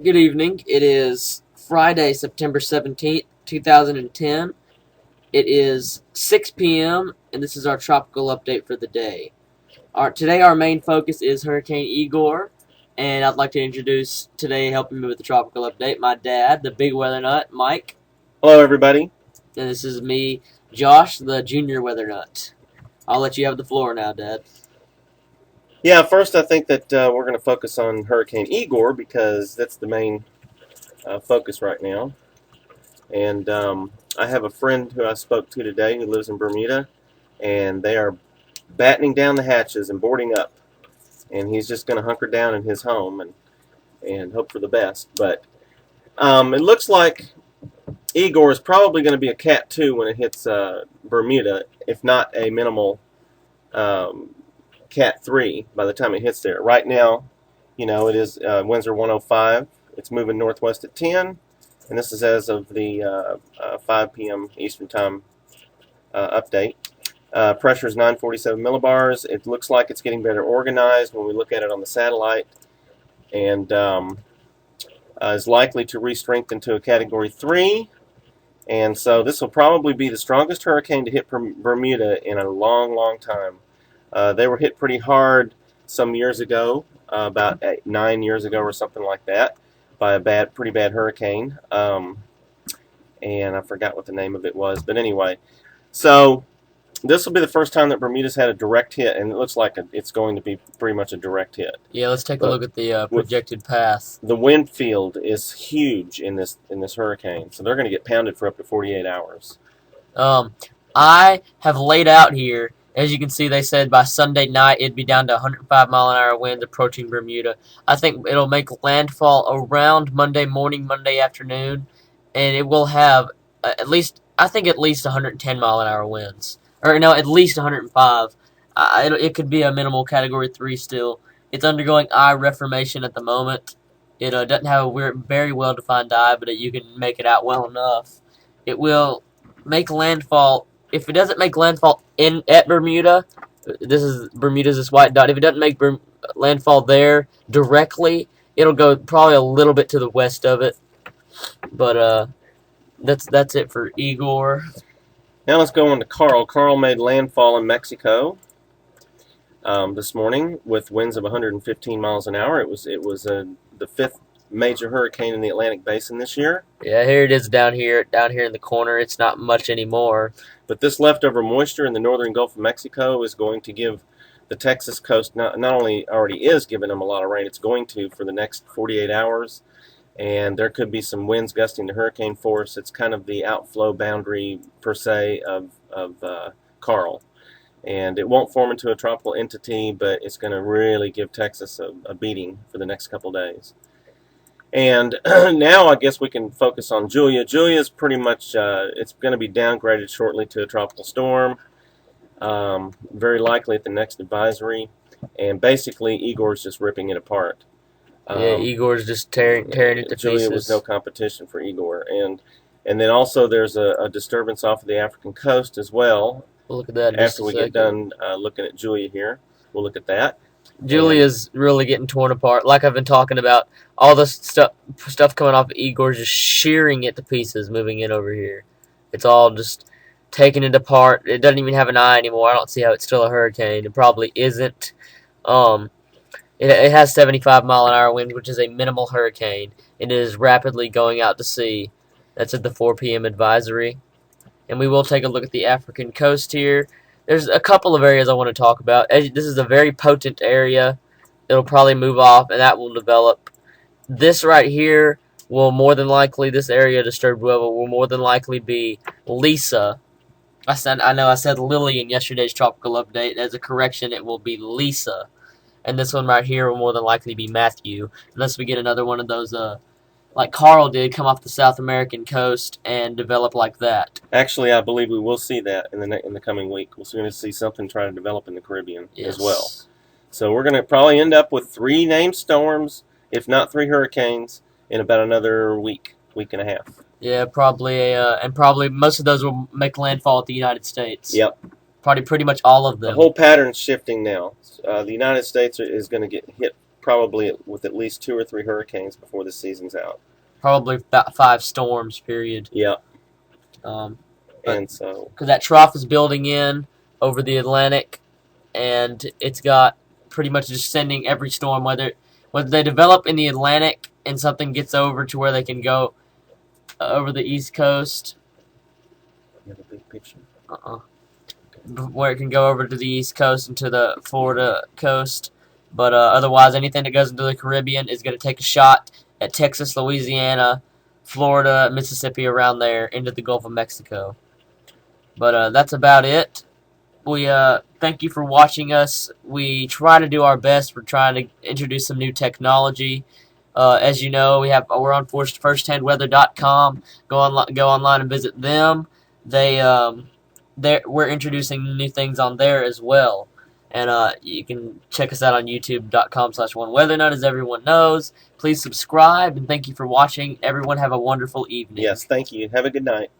Good evening. It is Friday, September 17th, 2010. It is 6 p.m., and this is our tropical update for the day. Today, our main focus is Hurricane Igor, and I'd like to introduce today, helping me with the tropical update, my dad, the big weather nut, Mike, Hello, everybody. and this is me, Josh, the junior weather nut. I'll let you have the floor now, Dad. Yeah, first, I think that we're going to focus on Hurricane Igor because that's the main focus right now. And I have a friend who I spoke to today who lives in Bermuda, and they are battening down the hatches and boarding up. And he's just going to hunker down in his home and hope for the best. But it looks like Igor is probably going to be a Cat 2 when it hits Bermuda, if not a minimal um, Cat 3 by the time it hits there. Right now, it is winds are 105. It's moving northwest at 10, and this is as of the 5 p.m. Eastern Time update. Pressure is 947 millibars. It looks like it's getting better organized when we look at it on the satellite, and is likely to re-strengthen to a Category 3. And so this will probably be the strongest hurricane to hit Bermuda in a long, long time. They were hit pretty hard some years ago, about 9 years ago or something like that, by a pretty bad hurricane. And I forgot what the name of it was. But anyway, so this will be the first time that Bermuda's had a direct hit, and it looks like it's going to be pretty much a direct hit. Yeah, let's take a But look at the with projected path. the wind field is huge in this hurricane, so they're going to get pounded for up to 48 hours. Um, I have laid out here. As you can see, they said by Sunday night it'd be down to 105-mile-an-hour winds approaching Bermuda. I think it'll make landfall around Monday morning, Monday afternoon, and it will have at least, I think, at least 110-mile-an-hour winds. Or no, at least 105. It could be a minimal Category 3 still. It's undergoing eye reformation at the moment. It doesn't have a very well-defined eye, but you can make it out well enough. It will make landfall. If it doesn't make landfall at Bermuda, Bermuda's this white dot. If it doesn't make landfall there directly, it'll go probably a little bit to the west of it. But that's it for Igor. Now let's go on to Karl. Karl made landfall in Mexico this morning with winds of 115 miles an hour. It was the fifth major hurricane in the Atlantic Basin this year. Yeah, here it is down here in the corner. It's not much anymore. But this leftover moisture in the northern Gulf of Mexico is going to give the Texas coast not only already is giving them a lot of rain, it's going to for the next 48 hours. And there could be some winds gusting to hurricane force. It's kind of the outflow boundary per se of Karl. And it won't form into a tropical entity, but it's going to really give Texas a beating for the next couple days. And now I guess we can focus on Julia. Julia is pretty much, it's going to be downgraded shortly to a tropical storm, very likely at the next advisory. And basically, Igor's just ripping it apart. Yeah, Igor's just tearing it to Julia pieces. was no competition for Igor. And then also there's a disturbance off of the African coast as well. We'll look at that in After we just a get done looking at Julia here, we'll look at that. Julia's really getting torn apart. Like I've been talking about, all the stuff coming off of Igor's just shearing it to pieces, moving in over here. It's all just taking it apart. It doesn't even have an eye anymore. I don't see how it's still a hurricane. It probably isn't. It has 75-mile-an-hour winds, which is a minimal hurricane. It is rapidly going out to sea. That's at the 4 p.m. advisory. And we will take a look at the African coast here. There's a couple of areas I want to talk about. This is a very potent area. It'll probably move off, and that will develop. This right here will more than likely, this area disturbed weather will more than likely be Lisa. I know I said Lily in yesterday's tropical update. As a correction, it will be Lisa. And this one right here will more than likely be Matthew, unless we get another one of those like Karl did, come off the South American coast and develop like that. Actually, I believe we will see that in the coming week. We're going to see something try to develop in the Caribbean as well. So we're going to probably end up with 3 named storms, if not 3 hurricanes, in about another week and a half. Yeah, probably, and probably most of those will make landfall at the United States. Yep. Probably pretty much all of them. The whole pattern's shifting now. The United States is going to get hit probably with at least 2 or 3 hurricanes before the season's out. Probably about 5 storms, period. Yeah. But And so, because that trough is building in over the Atlantic, and it's got pretty much just sending every storm, whether they develop in the Atlantic and something gets over to where they can go over the East Coast. you have a big picture. Where it can go over to the East Coast and to the Florida coast. But otherwise, anything that goes into the Caribbean is going to take a shot at Texas, Louisiana, Florida, Mississippi, around there, into the Gulf of Mexico. But that's about it. We thank you for watching us. We try to do our best. We're trying to introduce some new technology. As you know, we're on firsthandweather.com. Go online and visit them. We're introducing new things on there as well. And you can check us out on youtube.com/oneweathernut, as everyone knows. Please subscribe, and thank you for watching. Everyone have a wonderful evening. Yes, thank you. Have a good night.